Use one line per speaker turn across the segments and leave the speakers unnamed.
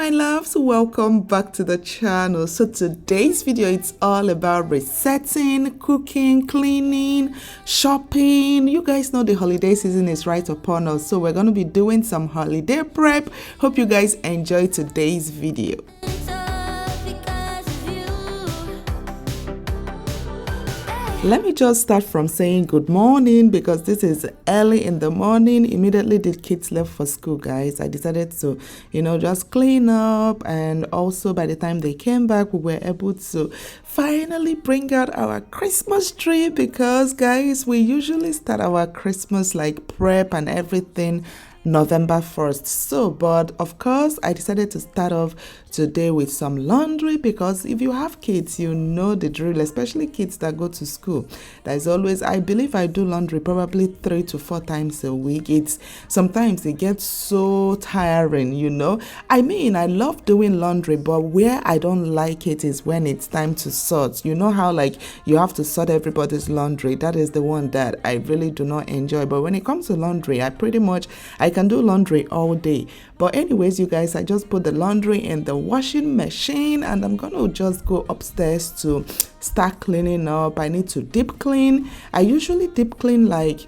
my loves, welcome back to the channel. So today's video, it's all about resetting, cooking, cleaning, shopping. You guys know the holiday season is right upon us, so we're going to be doing some holiday prep. Hope you guys enjoy today's video. Let me just start from saying good morning, because this is early in the morning. Immediately the kids left for school, guys. I decided to, just clean up, and also by the time they came back, we were able to finally bring out our Christmas tree, because guys, we usually start our Christmas like prep and everything November 1st. So, but of course, I decided to start off today with some laundry, because if you have kids, you know the drill, especially kids that go to school. There's always, I believe I do laundry probably 3 to 4 times a week. Sometimes it gets so tiring, I mean, I love doing laundry, but where I don't like it is when it's time to sort. You know how like you have to sort everybody's laundry. That is the one that I really do not enjoy. But when it comes to laundry, I can do laundry all day. But anyways, you guys, I just put the laundry in the washing machine, and I'm gonna just go upstairs to start cleaning up. I need to deep clean. I usually deep clean like,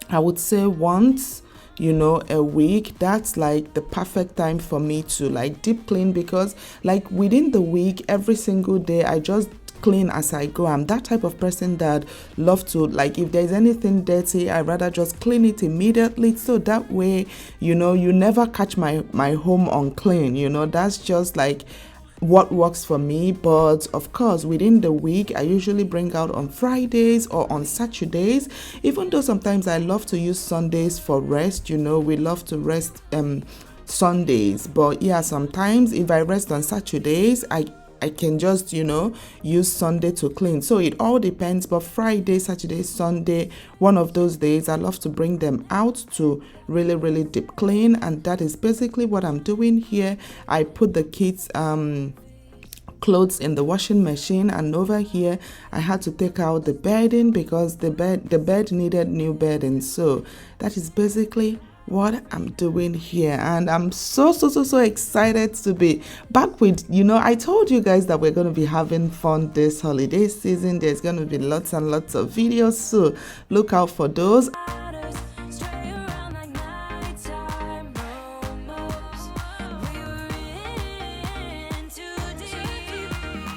I would say once a week. That's like the perfect time for me to like deep clean, because like within the week, every single day, I just clean as I go. I'm that type of person that love to, like, if there's anything dirty, I rather just clean it immediately, so that way you never catch my home unclean. That's just like what works for me. But of course, within the week, I usually bring out on Fridays or on Saturdays, even though sometimes I love to use Sundays for rest. We love to rest Sundays, but yeah, sometimes if I rest on Saturdays, I can just, use Sunday to clean. So it all depends. But Friday, Saturday, Sunday, one of those days, I love to bring them out to really, really deep clean. And that is basically what I'm doing here. I put the kids' clothes in the washing machine, and over here I had to take out the bedding, because the bed needed new bedding. So that is basically what I'm doing here, and I'm so excited to be back with, I told you guys that we're going to be having fun this holiday season. There's going to be lots and lots of videos, so look out for those.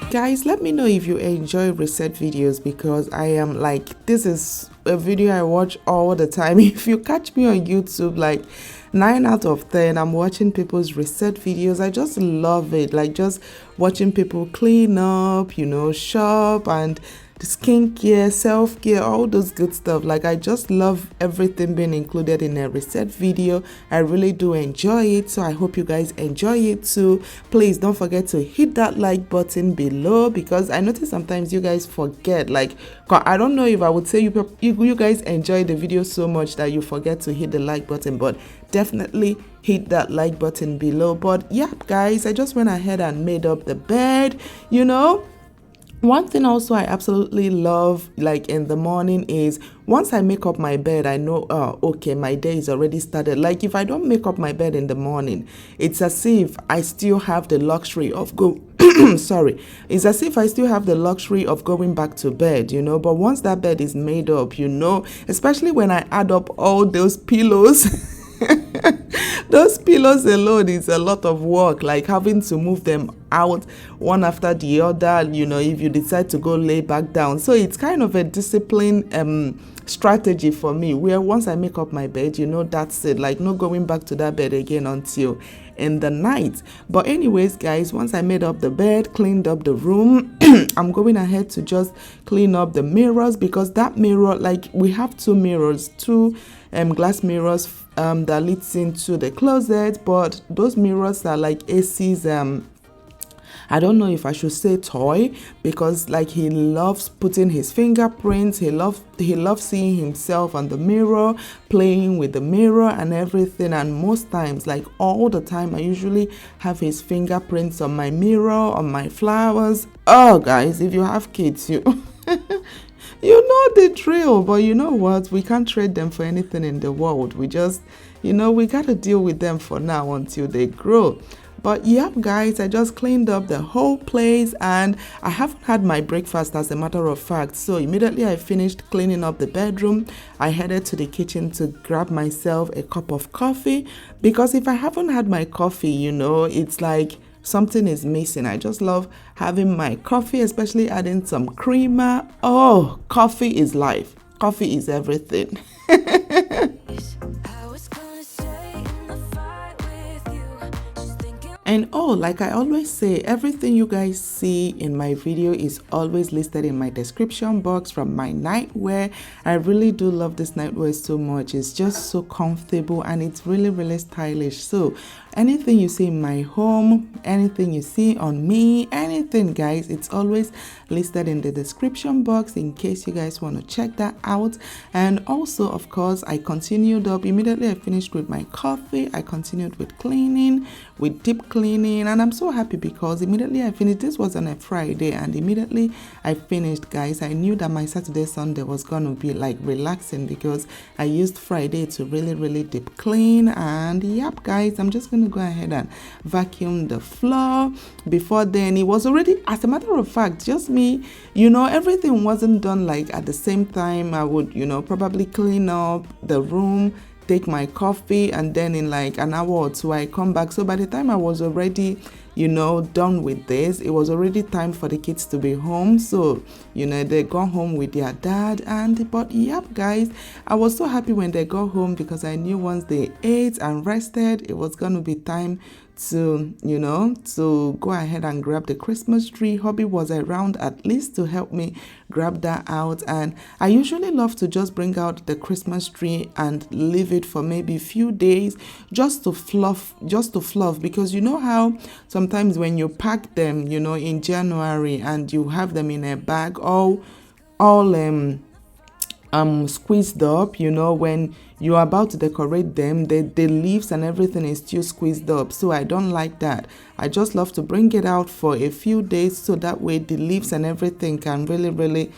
Guys, let me know if you enjoy reset videos, because I am like, this is a video I watch all the time. If you catch me on YouTube, like 9 out of 10, I'm watching people's reset videos. I just love it, like just watching people clean up, shop, and the skincare, self-care, all those good stuff. Like, I just love everything being included in a reset video. I really do enjoy it, so I hope you guys enjoy it too. Please don't forget to hit that like button below, because I notice sometimes you guys forget. Like, I don't know if I would say you guys enjoy the video so much that you forget to hit the like button, but definitely hit that like button below. But yeah, guys, I just went ahead and made up the bed. One thing also I absolutely love, like in the morning, is once I make up my bed, I know, okay, my day is already started. Like, if I don't make up my bed in the morning, it's as if I still have the luxury of it's as if I still have the luxury of going back to bed, But once that bed is made up, especially when I add up all those pillows, those pillows alone is a lot of work, like having to move them out one after the other, if you decide to go lay back down. So it's kind of a discipline strategy for me, where once I make up my bed, that's it, like no going back to that bed again until in the night. But anyways, guys, once I made up the bed, cleaned up the room, I'm going ahead to just clean up the mirrors, because that mirror, like, we have two glass mirrors that leads into the closet, but those mirrors are like AC's I don't know if I should say toy, because like he loves putting his fingerprints, he loves seeing himself on the mirror, playing with the mirror and everything. And most times, like all the time, I usually have his fingerprints on my mirror, on my flowers. Oh guys, if you have kids, you you know the drill. But you know what, we can't trade them for anything in the world. We just, we got to deal with them for now until they grow. But yep, guys, I just cleaned up the whole place and I haven't had my breakfast, as a matter of fact. So immediately I finished cleaning up the bedroom, I headed to the kitchen to grab myself a cup of coffee, because if I haven't had my coffee, it's like something is missing. I just love having my coffee, especially adding some creamer. Oh, coffee is life. Coffee is everything. And like I always say, everything you guys see in my video is always listed in my description box from my nightwear. I really do love this nightwear so much. It's just so comfortable and it's really, really stylish. So anything you see in my home, anything you see on me, anything, guys, it's always listed in the description box in case you guys want to check that out. And also, of course, I continued up. Immediately I finished with my coffee, I continued with cleaning, with deep cleaning, and I'm so happy because immediately I finished. This was on a Friday and immediately I finished, guys. I knew that my Saturday, Sunday was going to be like relaxing because I used Friday to really, really deep clean. And yep, guys, I'm just going to go ahead and vacuum the floor. Before then, it was already, as a matter of fact, just me, everything wasn't done like at the same time. I would, probably clean up the room, take my coffee, and then in like an hour or two I come back. So by the time I was already done with this, it was already time for the kids to be home. So they got home with their dad. But yep, guys, I was so happy when they got home because I knew once they ate and rested, it was going to be time to to go ahead and grab the Christmas tree. Hubby was around at least to help me grab that out, and I usually love to just bring out the Christmas tree and leave it for maybe a few days just to fluff, because how sometimes when you pack them in January and you have them in a bag all squeezed up, when you're about to decorate them, the leaves and everything is still squeezed up. So I don't like that. I just love to bring it out for a few days so that way the leaves and everything can really, really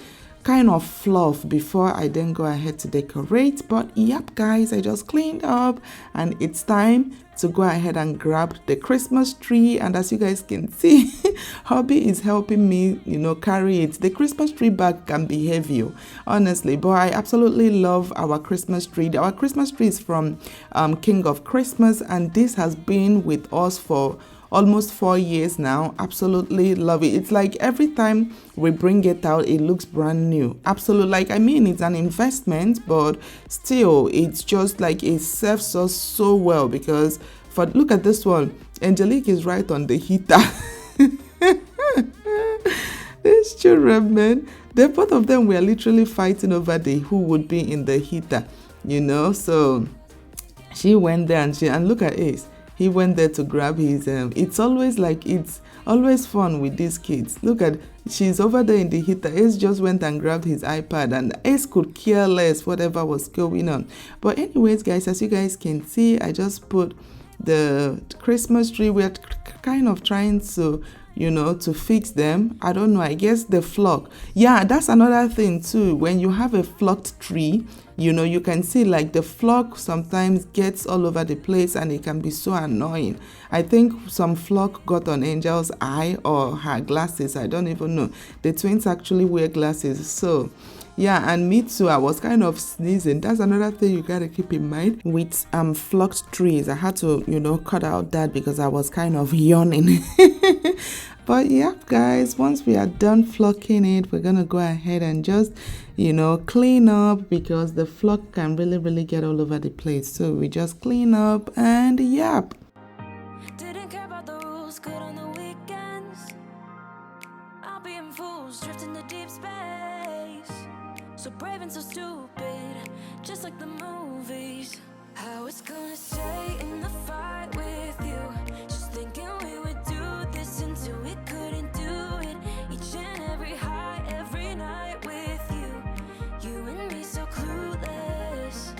kind of fluff before I then go ahead to decorate. But yep, guys, I just cleaned up and it's time to go ahead and grab the Christmas tree. And as you guys can see, hubby is helping me carry it. The Christmas tree bag can be heavy, honestly, but I absolutely love our Christmas tree. Our Christmas tree is from King of Christmas, and this has been with us for almost 4 years now. Absolutely love it. It's like every time we bring it out, it looks brand new. Absolutely. It's an investment, but still, it's just like it serves us so well because look at this one. Angelique is right on the heater. These children, man, both of them were literally fighting over who would be in the heater, So she went there and look at Ace. He went there to grab his, it's always fun with these kids. Look at, she's over there in the heater. Ace just went and grabbed his iPad and Ace could care less whatever was going on. But anyways, guys, as you guys can see, I just put the Christmas tree. We're kind of trying to, to fix them. I don't know, I guess the flock. Yeah, that's another thing too. When you have a flocked tree, you can see like the flock sometimes gets all over the place and it can be so annoying. I think some flock got on Angel's eye or her glasses. I don't even know. The twins actually wear glasses. So yeah, and me too, I was kind of sneezing. That's another thing you gotta keep in mind with flocked trees. I had to, cut out that because I was kind of yawning. But yeah, guys, once we are done flocking it, we're gonna go ahead and just, clean up because the flock can really, really get all over the place. So we just clean up and yep. Didn't care about the rules, good on the weekends. I'll be in fools, drifting to deep space. So brave and so stupid, just like the movies. I was gonna stay in the fight with you, just thinking we would do this until we couldn't do it. Each and every high, every night with you, you and me so clueless.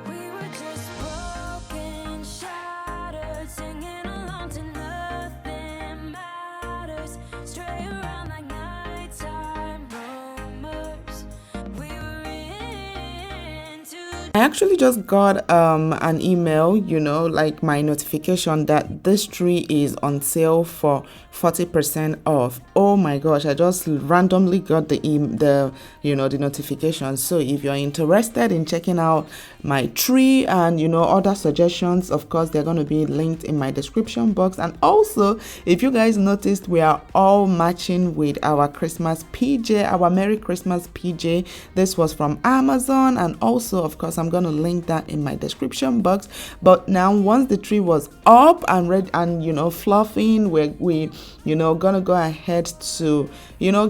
We were just broken, shattered, singing along to nothing matters. Stray around like nighttime rumors. We were into I actually just got an email, like my notification that this tree is on sale for 40% off. Oh my gosh, I just randomly got the notification. So if you're interested in checking out my tree and other suggestions, of course they're going to be linked in my description box. And also, if you guys noticed, we are all matching with our Christmas PJ, our Merry Christmas PJ. This was from Amazon, and also of course I'm going to link that in my description box. But now once the tree was up and ready and fluffing, we gonna go ahead to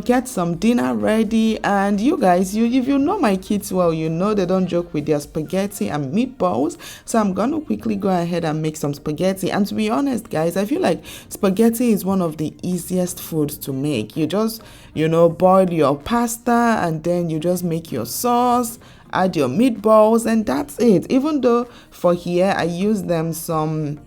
get some dinner ready. And you guys, if you know my kids well, they don't joke with their spaghetti and meatballs. So I'm gonna quickly go ahead and make some spaghetti. And to be honest guys, I feel like spaghetti is one of the easiest foods to make. You just boil your pasta, and then you just make your sauce, add your meatballs, and that's it. Even though for here I use them some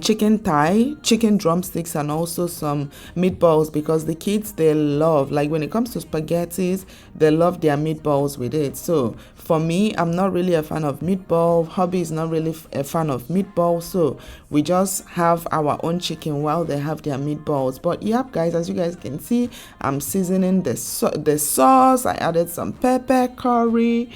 chicken thigh, chicken drumsticks, and also some meatballs, because the kids, they love, like when it comes to spaghettis, they love their meatballs with it. So for me, I'm not really a fan of meatball. Hubby is not really a fan of meatball, so we just have our own chicken while they have their meatballs. But yep guys, as you guys can see, I'm seasoning the sauce. I added some pepper, curry,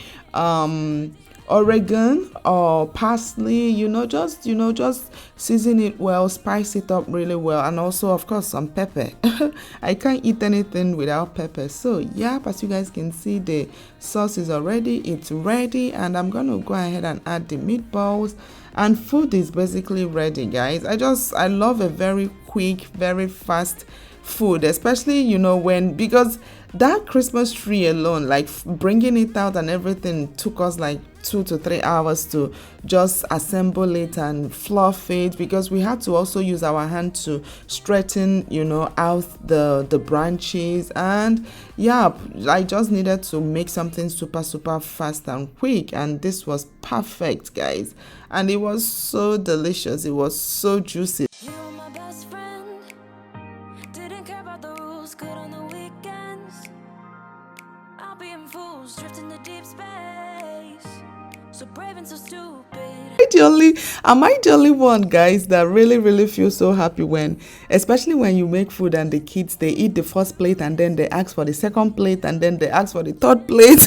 oregano or parsley, just season it well, spice it up really well, and also of course some pepper. I can't eat anything without pepper. So yep, as you guys can see, the sauce is it's ready, and I'm gonna go ahead and add the meatballs, and food is basically ready guys. I love a very quick, very fast food, especially because that Christmas tree alone, like bringing it out and everything, took us like 2 to 3 hours to just assemble it and fluff it, because we had to also use our hand to straighten out the branches. And yeah, I just needed to make something super fast and quick, and this was perfect guys, and it was so delicious. It was so juicy. Am I the only one guys that really feel so happy especially when you make food and the kids, they eat the first plate and then they ask for the second plate and then they ask for the third plate?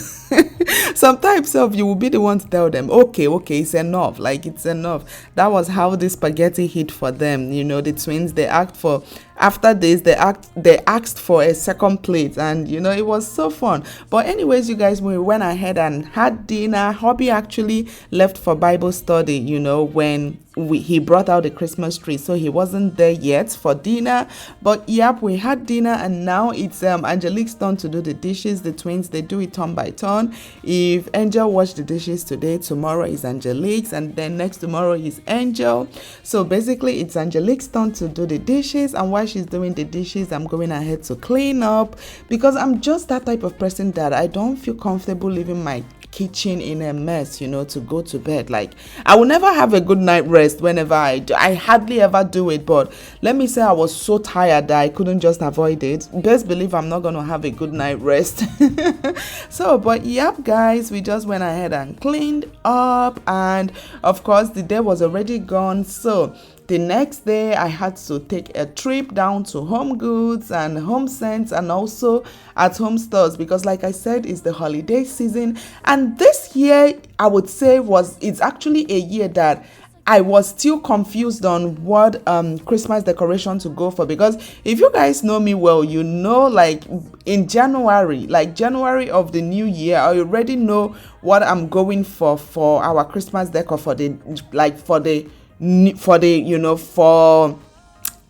Sometimes you will be the one to tell them, okay, it's enough, like it's enough. That was how the spaghetti hit for them. The twins, they asked for, after this, they asked for a second plate, and it was so fun. But anyways, you guys, we went ahead and had dinner. Hubby actually left for Bible study, when he brought out the Christmas tree, so he wasn't there yet for dinner. But yep, we had dinner, and now it's Angelique's turn to do the dishes. The twins, they do it turn by turn. If Angel washed the dishes today, tomorrow is Angelique's, and then next tomorrow is Angel. So basically it's Angelique's turn to do the dishes, and while she's doing the dishes, I'm going ahead to clean up, because I'm just that type of person that I don't feel comfortable leaving my kitchen in a mess, to go to bed. Like, I will never have a good night rest whenever I hardly ever do it. But let me say, I was so tired that I couldn't just avoid it. Best believe I'm not going to have a good night rest. So, but yep guys, we just went ahead and cleaned up, and of course the day was already gone. So the next day, I had to take a trip down to Home Goods and Home Sense, and also at home stores, because like I said, it's the holiday season. And this year, I would say it's actually a year that I was still confused on what Christmas decoration to go for, because if you guys know me well, like in January, January of the new year, I already know what I'm going for our Christmas decor for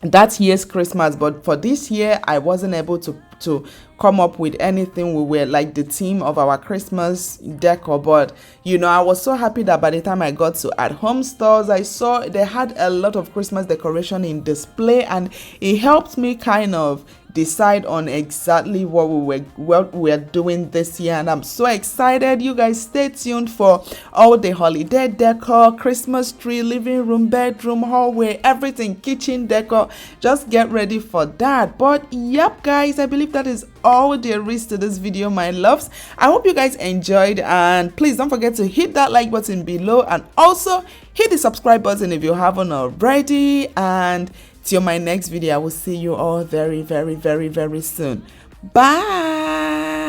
that year's Christmas. But for this year, I wasn't able to come up with anything. We were like the theme of our Christmas decor, but I was so happy that by the time I got to at home stores, I saw they had a lot of Christmas decoration in display, and it helped me kind of decide on exactly what we're doing this year. And I'm so excited. You guys, stay tuned for all the holiday decor, Christmas tree, living room, bedroom, hallway, everything, kitchen decor. Just get ready for that. But yep guys, I believe that is all there is to this video, my loves. I hope you guys enjoyed, and please don't forget to hit that like button below and also hit the subscribe button if you haven't already. And till my next video, I will see you all very, very, very, very soon. Bye.